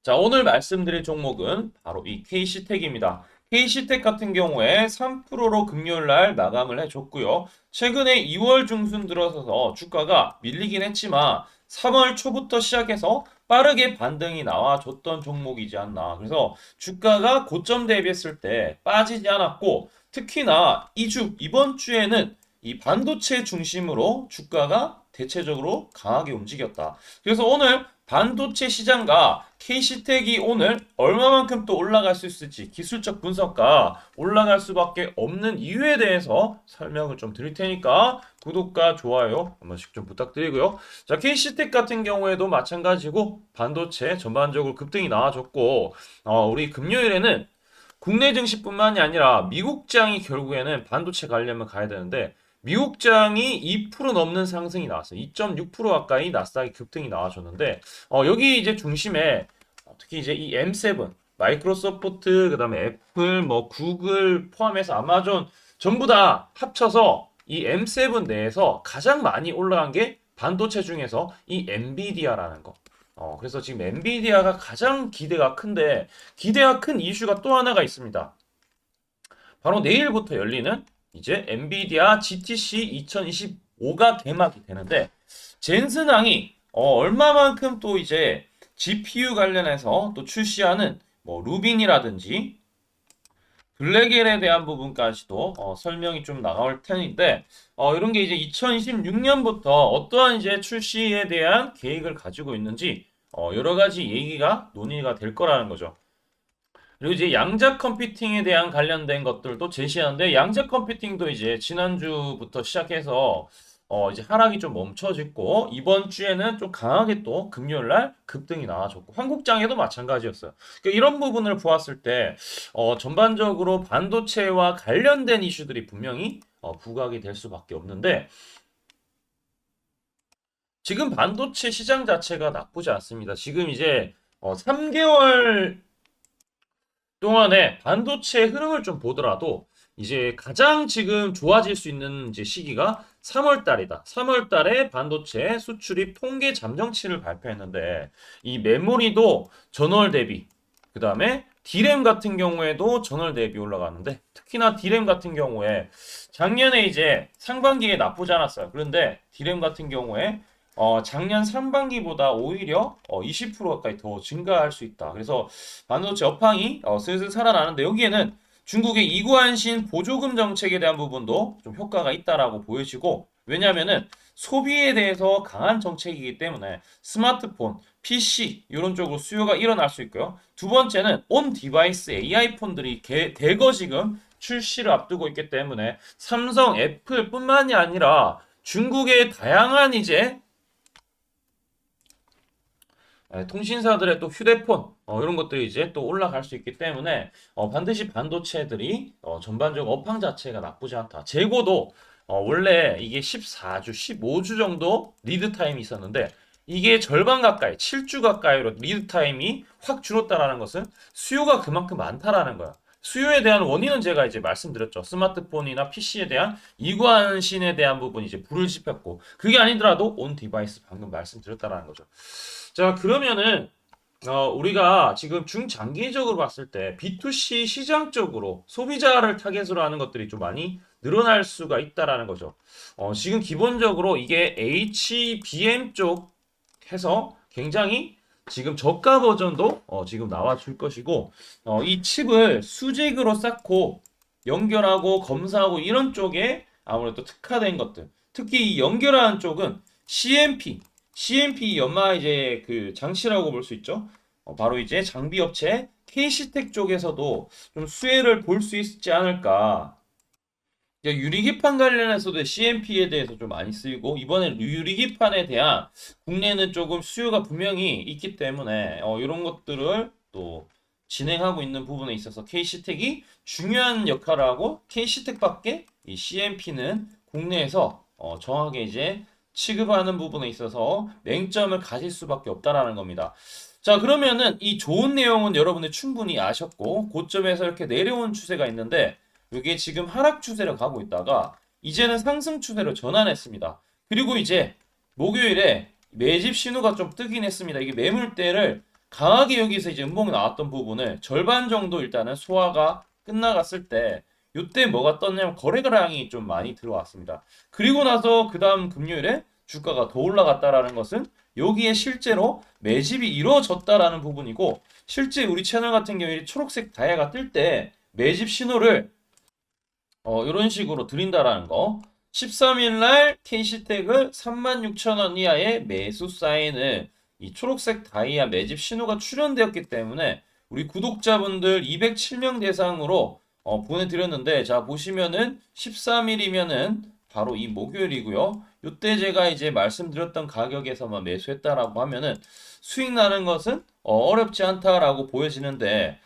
자, 오늘 말씀드릴 종목은 바로 이 KC텍입니다. KC텍 같은 경우에 3%로 금요일 날 마감을 해줬고요. 최근에 2월 중순 들어서서 주가가 밀리긴 했지만 3월 초부터 시작해서 빠르게 반등이 나와줬던 종목이지 않나. 그래서 주가가 고점 대비했을 때 빠지지 않았고 특히나 이번 주에는 이 반도체 중심으로 주가가 대체적으로 강하게 움직였다. 그래서 오늘 반도체 시장과 KC텍이 오늘 얼마만큼 또 올라갈 수 있을지 기술적 분석과 올라갈 수밖에 없는 이유에 대해서 설명을 좀 드릴 테니까 구독과 좋아요 한 번씩 좀 부탁드리고요. 자, KC텍 같은 경우에도 마찬가지고 반도체 전반적으로 급등이 나와줬고 우리 금요일에는 국내 증시뿐만이 아니라 미국장이 결국에는 반도체 가려면 가야 되는데 미국장이 2% 넘는 상승이 나왔어요. 2.6% 가까이 나스닥이 급등이 나와줬는데 여기 이제 중심에 특히 이제 이 M7, 마이크로소프트, 그다음에 애플, 뭐 구글 포함해서 아마존 전부 다 합쳐서 이 M7 내에서 가장 많이 올라간 게 반도체 중에서 이 엔비디아라는 거. 그래서 지금 엔비디아가 가장 기대가 큰데 기대가 큰 이슈가 또 하나가 있습니다. 바로 내일부터 열리는 이제 엔비디아 GTC 2025가 개막이 되는데 젠슨항이 얼마만큼 또 이제 GPU 관련해서 또 출시하는 뭐 루빈이라든지 블랙엘에 대한 부분까지도 설명이 좀 나올 텐데 이런 게 이제 2026년부터 어떠한 이제 출시에 대한 계획을 가지고 있는지 여러 가지 얘기가 논의가 될 거라는 거죠. 그리고 이제 양자 컴퓨팅에 대한 관련된 것들도 제시하는데 양자 컴퓨팅도 이제 지난주부터 시작해서 이제 하락이 좀 멈춰졌고 이번 주에는 좀 강하게 또 금요일 날 급등이 나와줬고 한국장에도 마찬가지였어요. 그러니까 이런 부분을 보았을 때 전반적으로 반도체와 관련된 이슈들이 분명히 부각이 될 수밖에 없는데 지금 반도체 시장 자체가 나쁘지 않습니다. 지금 이제 3개월 동안에 반도체 흐름을 좀 보더라도 이제 가장 지금 좋아질 수 있는 이제 시기가 3월 달이다. 3월 달에 반도체 수출입 통계 잠정치를 발표했는데 이 메모리도 전월 대비 그다음에 D램 같은 경우에도 전월 대비 올라가는데 특히나 D램 같은 경우에 작년에 이제 상반기에 나쁘지 않았어요. 그런데 D램 같은 경우에 작년 상반기보다 오히려 20% 가까이 더 증가할 수 있다. 그래서 반도체 업황이 슬슬 살아나는데 여기에는 중국의 이구안신 보조금 정책에 대한 부분도 좀 효과가 있다라고 보여지고 왜냐하면은 소비에 대해서 강한 정책이기 때문에 스마트폰, PC 이런 쪽으로 수요가 일어날 수 있고요. 두 번째는 온 디바이스 AI 폰들이 대거 지금 출시를 앞두고 있기 때문에 삼성, 애플뿐만이 아니라 중국의 다양한 이제 통신사들의 또 휴대폰 이런 것들이 이제 또 올라갈 수 있기 때문에 반드시 반도체들이 전반적 업황 자체가 나쁘지 않다. 재고도 원래 이게 14주, 15주 정도 리드 타임이 있었는데 이게 절반 가까이, 7주 가까이로 리드 타임이 확 줄었다라는 것은 수요가 그만큼 많다라는 거야. 수요에 대한 원인은 제가 이제 말씀드렸죠. 스마트폰이나 PC에 대한 이관신에 대한 부분이 이제 불을 지폈고 그게 아니더라도 온 디바이스 방금 말씀드렸다라는 거죠. 자, 그러면은 우리가 지금 중장기적으로 봤을 때 B2C 시장 쪽으로 소비자를 타겟으로 하는 것들이 좀 많이 늘어날 수가 있다라는 거죠. 지금 기본적으로 이게 HBM 쪽 해서 굉장히 지금 저가 버전도 지금 나와 줄 것이고 이 칩을 수직으로 쌓고 연결하고 검사하고 이런 쪽에 아무래도 특화된 것들 특히 이 연결하는 쪽은 CMP 연마 이제 그 장치라고 볼 수 있죠. 바로 이제 장비 업체 KC텍 쪽에서도 좀 수혜를 볼 수 있지 않을까. 이제 유리기판 관련해서도 CMP에 대해서 좀 많이 쓰이고 이번에 유리기판에 대한 국내는 조금 수요가 분명히 있기 때문에 이런 것들을 또 진행하고 있는 부분에 있어서 KC텍이 중요한 역할을 하고 KC텍밖에 이 CMP는 국내에서 정확하게 이제 취급하는 부분에 있어서 맹점을 가질 수밖에 없다라는 겁니다. 자, 그러면은 이 좋은 내용은 여러분들 충분히 아셨고 고점에서 이렇게 내려온 추세가 있는데 이게 지금 하락 추세로 가고 있다가 이제는 상승 추세로 전환했습니다. 그리고 이제 목요일에 매집 신호가 좀 뜨긴 했습니다. 이게 매물대를 강하게 여기서 이제 음봉이 나왔던 부분을 절반 정도 일단은 소화가 끝나갔을 때 이때 뭐가 떴냐면 거래량이 좀 많이 들어왔습니다. 그리고 나서 그 다음 금요일에 주가가 더 올라갔다라는 것은 여기에 실제로 매집이 이루어졌다라는 부분이고, 실제 우리 채널 같은 경우에 초록색 다이아가 뜰 때 매집 신호를 이런 식으로 드린다라는 거. 13일 날 K시텍을 36,000원 이하의 매수 사인을 이 초록색 다이아 매집 신호가 출현되었기 때문에 우리 구독자분들 207명 대상으로 보내드렸는데, 자 보시면은 13일이면은 바로 이 목요일이고요. 이때 제가 이제 말씀드렸던 가격에서만 매수했다라고 하면은 수익 나는 것은 어렵지 않다라고 보여지는데,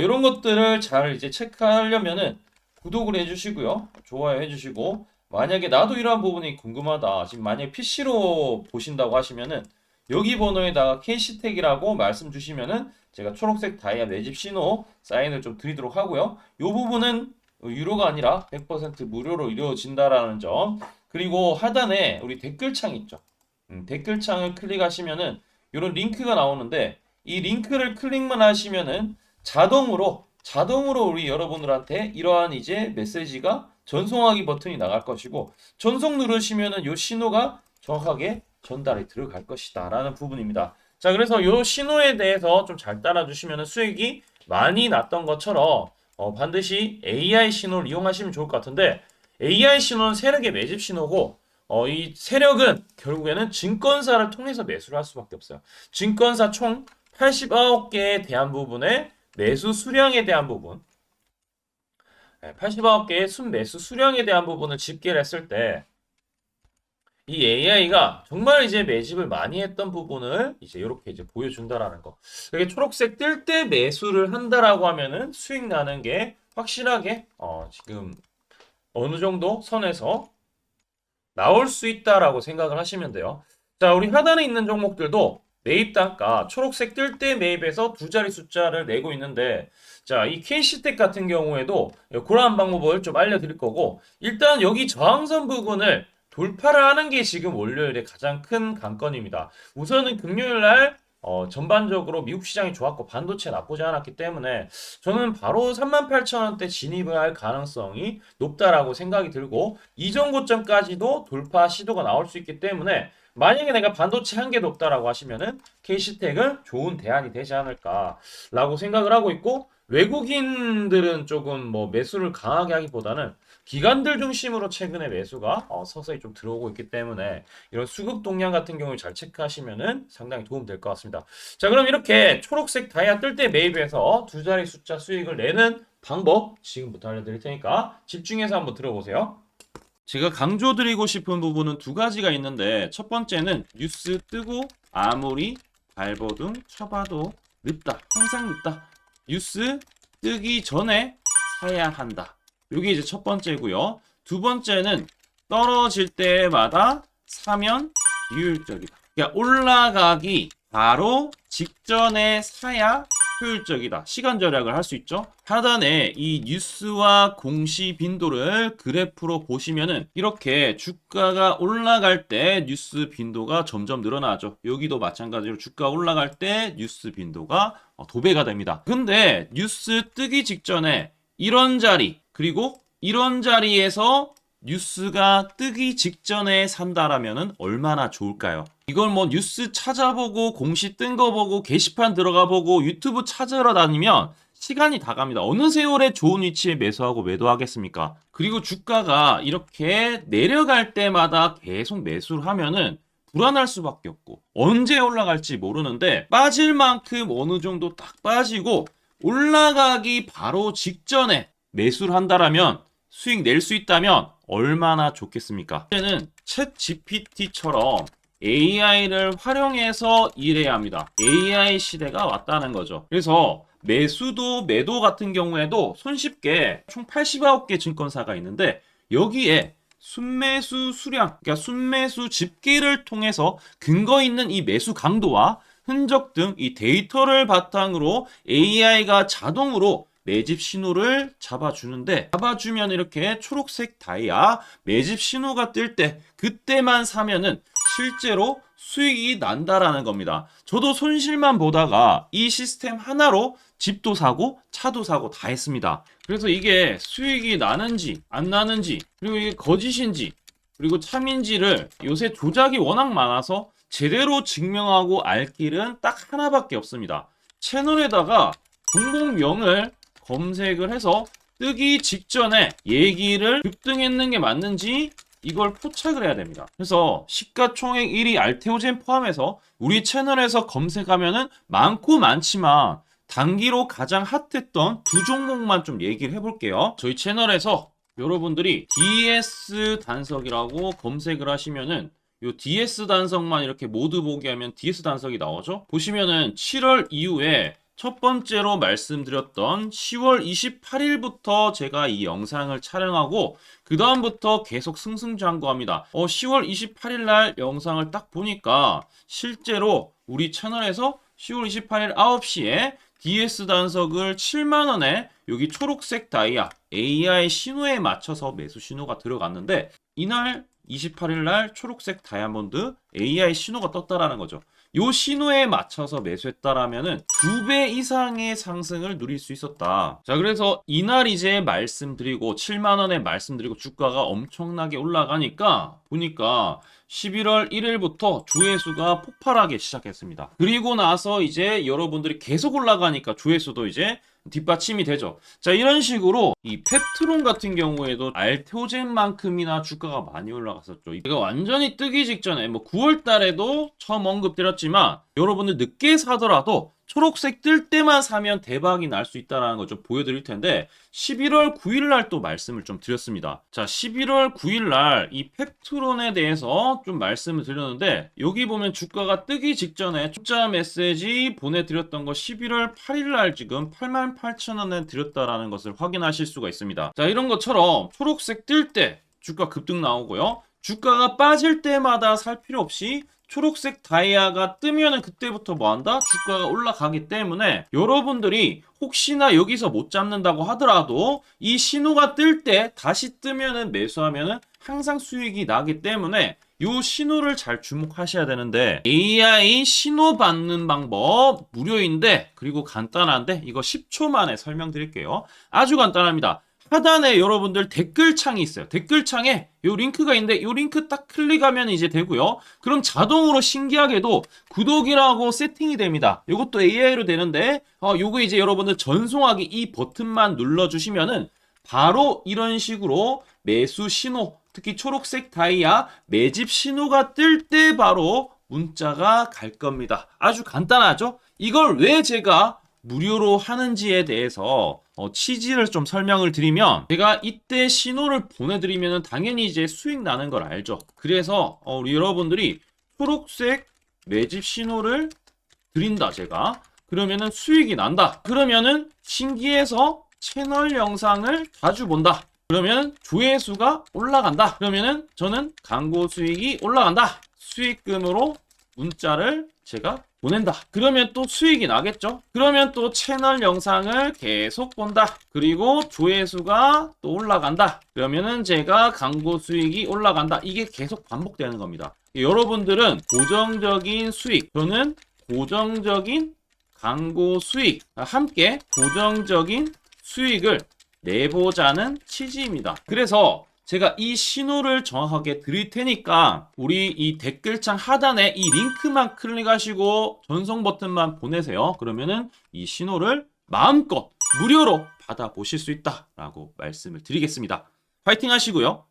이런 것들을 잘 이제 체크하려면은 구독을 해주시고요. 좋아요 해주시고, 만약에 나도 이러한 부분이 궁금하다. 지금 만약에 PC로 보신다고 하시면은 여기 번호에다가 KC텍이라고 말씀 주시면은 제가 초록색 다이아 매집 신호 사인을 좀 드리도록 하고요. 이 부분은 유료가 아니라 100% 무료로 이루어진다라는 점. 그리고 하단에 우리 댓글창 있죠. 댓글창을 클릭하시면은 이런 링크가 나오는데, 이 링크를 클릭만 하시면은 자동으로 우리 여러분들한테 이러한 이제 메시지가 전송하기 버튼이 나갈 것이고, 전송 누르시면은 요 신호가 정확하게 전달이 들어갈 것이다 라는 부분입니다. 자, 그래서 요 신호에 대해서 좀 잘 따라주시면 수익이 많이 났던 것처럼 반드시 AI 신호를 이용하시면 좋을 것 같은데, AI 신호는 세력의 매집 신호고, 이 세력은 결국에는 증권사를 통해서 매수를 할 수밖에 없어요. 증권사 총 89개에 대한 부분에 매수 수량에 대한 부분, 89개의 순매수 수량에 대한 부분을 집계를 했을 때 이 AI가 정말 이제 매집을 많이 했던 부분을 이제 이렇게 이제 보여준다라는 거. 이게 초록색 뜰 때 매수를 한다라고 하면은 수익 나는 게 확실하게 지금 어느 정도 선에서 나올 수 있다라고 생각을 하시면 돼요. 자, 우리 하단에 있는 종목들도 매입 단가 초록색 뜰 때 매입해서 두 자리 숫자를 내고 있는데, 자, 이 KC텍 같은 경우에도 그러한 방법을 좀 알려드릴 거고, 일단 여기 저항선 부분을 돌파를 하는 게 지금 월요일에 가장 큰 관건입니다. 우선은 금요일 날 전반적으로 미국 시장이 좋았고 반도체 나쁘지 않았기 때문에 저는 바로 38,000원대 진입을 할 가능성이 높다라고 생각이 들고, 이전 고점까지도 돌파 시도가 나올 수 있기 때문에 만약에 내가 반도체 한 개도 없다라고 하시면은 KC텍은 좋은 대안이 되지 않을까라고 생각을 하고 있고, 외국인들은 조금 뭐 매수를 강하게 하기보다는 기관들 중심으로 최근에 매수가 서서히 좀 들어오고 있기 때문에 이런 수급 동향 같은 경우를 잘 체크하시면은 상당히 도움 될 것 같습니다. 자, 그럼 이렇게 초록색 다이아 뜰 때 매입해서 두 자리 숫자 수익을 내는 방법 지금부터 알려드릴 테니까 집중해서 한번 들어보세요. 제가 강조드리고 싶은 부분은 두 가지가 있는데, 첫 번째는 뉴스 뜨고 아무리 발버둥 쳐봐도 늦다. 항상 늦다. 뉴스 뜨기 전에 사야 한다. 이게 이제 첫 번째고요. 두 번째는 떨어질 때마다 사면 비효율적이다. 그러니까 올라가기 바로 직전에 사야 효율적이다. 시간 절약을 할 수 있죠. 하단에 이 뉴스와 공시 빈도를 그래프로 보시면은 이렇게 주가가 올라갈 때 뉴스 빈도가 점점 늘어나죠. 여기도 마찬가지로 주가 올라갈 때 뉴스 빈도가 도배가 됩니다. 근데 뉴스 뜨기 직전에 이런 자리, 그리고 이런 자리에서 뉴스가 뜨기 직전에 산다라면은 얼마나 좋을까요? 이걸 뭐 뉴스 찾아보고 공시 뜬 거 보고 게시판 들어가 보고 유튜브 찾으러 다니면 시간이 다 갑니다. 어느 세월에 좋은 위치에 매수하고 매도하겠습니까? 그리고 주가가 이렇게 내려갈 때마다 계속 매수를 하면은 불안할 수밖에 없고, 언제 올라갈지 모르는데 빠질 만큼 어느 정도 딱 빠지고 올라가기 바로 직전에 매수를 한다라면, 수익 낼 수 있다면 얼마나 좋겠습니까? 이제는 챗 GPT처럼 AI를 활용해서 일해야 합니다. AI 시대가 왔다는 거죠. 그래서 매수도 매도 같은 경우에도 손쉽게 총 89개 증권사가 있는데, 여기에 순매수 수량, 그러니까 순매수 집계를 통해서 근거 있는 이 매수 강도와 흔적 등 이 데이터를 바탕으로 AI가 자동으로 매집 신호를 잡아주는데, 잡아주면 이렇게 초록색 다이아 매집 신호가 뜰 때 그때만 사면은 실제로 수익이 난다라는 겁니다. 저도 손실만 보다가 이 시스템 하나로 집도 사고 차도 사고 다 했습니다. 그래서 이게 수익이 나는지 안 나는지, 그리고 이게 거짓인지 그리고 참인지를 요새 조작이 워낙 많아서 제대로 증명하고 알 길은 딱 하나밖에 없습니다. 채널에다가 종목명을 검색을 해서 뜨기 직전에 얘기를 급등했는 게 맞는지 이걸 포착을 해야 됩니다. 그래서 시가총액 1위 알테오젠 포함해서 우리 채널에서 검색하면은 많고 많지만 단기로 가장 핫했던 두 종목만 좀 얘기를 해볼게요. 저희 채널에서 여러분들이 DS 단석이라고 검색을 하시면은 요 DS 단석만 이렇게 모두 보기 하면 DS 단석이 나오죠. 보시면은 7월 이후에 첫 번째로 말씀드렸던 10월 28일부터 제가 이 영상을 촬영하고 그 다음부터 계속 승승장구합니다. 10월 28일 날 영상을 딱 보니까 실제로 우리 채널에서 10월 28일 9시에 DS 단석을 7만원에 여기 초록색 다이아 AI 신호에 맞춰서 매수 신호가 들어갔는데 이날 28일 날 초록색 다이아몬드 AI 신호가 떴다라는 거죠. 요 신호에 맞춰서 매수했다라면은 2배 이상의 상승을 누릴 수 있었다. 자, 그래서 이날 이제 말씀드리고 7만 원에 말씀드리고 주가가 엄청나게 올라가니까 보니까 11월 1일부터 조회수가 폭발하기 시작했습니다. 그리고 나서 이제 여러분들이 계속 올라가니까 조회수도 이제 뒷받침이 되죠. 자, 이런 식으로 이 펩트론 같은 경우에도 알테오젠만큼이나 주가가 많이 올라갔었죠. 이거 완전히 뜨기 직전에 9월 달에도 처음 언급드렸지만 여러분들 늦게 사더라도 초록색 뜰 때만 사면 대박이 날 수 있다는 거 좀 보여드릴 텐데 11월 9일 날 또 말씀을 좀 드렸습니다. 자, 11월 9일 날 이 펩트론에 대해서 좀 말씀을 드렸는데 여기 보면 주가가 뜨기 직전에 투자 메시지 보내드렸던 거 11월 8일 날 지금 88,000원에 드렸다라는 것을 확인하실 수가 있습니다. 자, 이런 것처럼 초록색 뜰 때 주가 급등 나오고요. 주가가 빠질 때마다 살 필요 없이 초록색 다이아가 뜨면은 그때부터 뭐한다? 주가가 올라가기 때문에 여러분들이 혹시나 여기서 못 잡는다고 하더라도 이 신호가 뜰 때 다시 뜨면은 매수하면은 항상 수익이 나기 때문에 요 신호를 잘 주목하셔야 되는데 AI 신호 받는 방법 무료인데 그리고 간단한데 이거 10초 만에 설명드릴게요. 아주 간단합니다. 하단에 여러분들 댓글창이 있어요. 댓글창에 요 링크가 있는데 요 링크 딱 클릭하면 이제 되고요. 그럼 자동으로 신기하게도 구독이라고 세팅이 됩니다. 요것도 AI로 되는데 요거 이제 여러분들 전송하기 이 버튼만 눌러주시면은 바로 이런 식으로 매수 신호, 특히 초록색 다이아 매집 신호가 뜰 때 바로 문자가 갈 겁니다. 아주 간단하죠? 이걸 왜 제가 무료로 하는지에 대해서 취지를 좀 설명을 드리면 제가 이때 신호를 보내드리면 당연히 이제 수익 나는 걸 알죠. 그래서 우리 여러분들이 초록색 매집 신호를 드린다 제가. 그러면은 수익이 난다. 그러면은 신기해서 채널 영상을 자주 본다. 그러면 조회수가 올라간다. 그러면은 저는 광고 수익이 올라간다. 수익금으로 문자를 제가 보낸다. 그러면 또 수익이 나겠죠? 그러면 또 채널 영상을 계속 본다. 그리고 조회수가 또 올라간다. 그러면은 제가 광고 수익이 올라간다. 이게 계속 반복되는 겁니다. 여러분들은 고정적인 수익, 저는 고정적인 광고 수익, 함께 고정적인 수익을 내보자는 취지입니다. 그래서 제가 이 신호를 정확하게 드릴 테니까 우리 이 댓글창 하단에 이 링크만 클릭하시고 전송 버튼만 보내세요. 그러면은 이 신호를 마음껏 무료로 받아보실 수 있다라고 말씀을 드리겠습니다. 파이팅 하시고요.